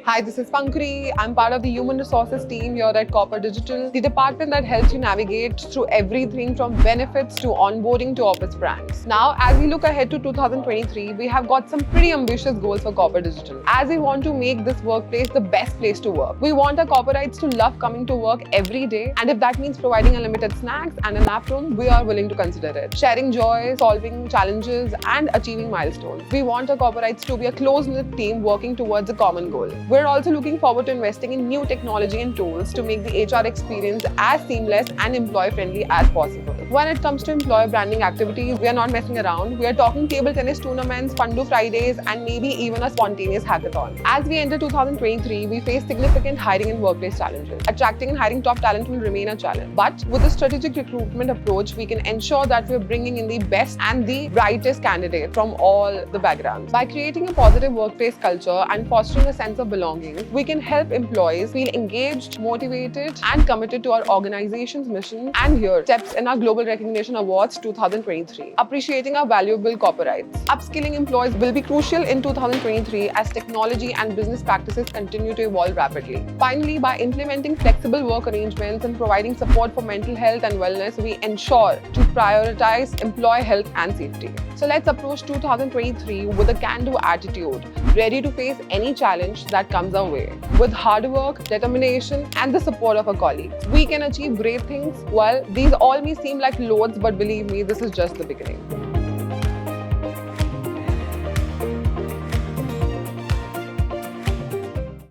Hi, this is Pankuri. I'm part of the human resources team here at CorporatedigitalDigital, the department that helps you navigate through everything from benefits to onboarding to office brands. Now, as we look ahead to 2023, we have got some pretty ambitious goals for CorporatedigitalDigital, as we want to make this workplace the best place to work. We want our corporates to love coming to work every day, and if that means providing unlimited snacks and a nap room, we are willing to consider it. Sharing joy, solving challenges, and achieving milestones. We want our corporates to be a close-knit team working towards a common goal. We're also looking forward to investing in new technology and tools to make the HR experience as seamless and employee-friendly as possible. When it comes to employer branding activities, we are not messing around. We are talking table tennis tournaments, Fundu Fridays, and maybe even a spontaneous hackathon. As we enter 2023, we face significant hiring and workplace challenges. Attracting and hiring top talent will remain a challenge. But with a strategic recruitment approach, we can ensure that we're bringing in the best and the brightest candidates from all the backgrounds. By creating a positive workplace culture and fostering a sense of belonging, we can help employees feel engaged, motivated, and committed to our organization's mission. And here, steps in our Global Recognition Awards 2023. Appreciating our valuable corporates. Upskilling employees will be crucial in 2023 as technology and business practices continue to evolve rapidly. Finally, by implementing flexible work arrangements and providing support for mental health and wellness, we ensure to prioritize employee health and safety. So let's approach 2023 with a can-do attitude, ready to face any challenge that comes our way. With hard work, determination, and the support of our colleagues, we can achieve great things. Well, these all may seem like loads, but believe me, this is just the beginning.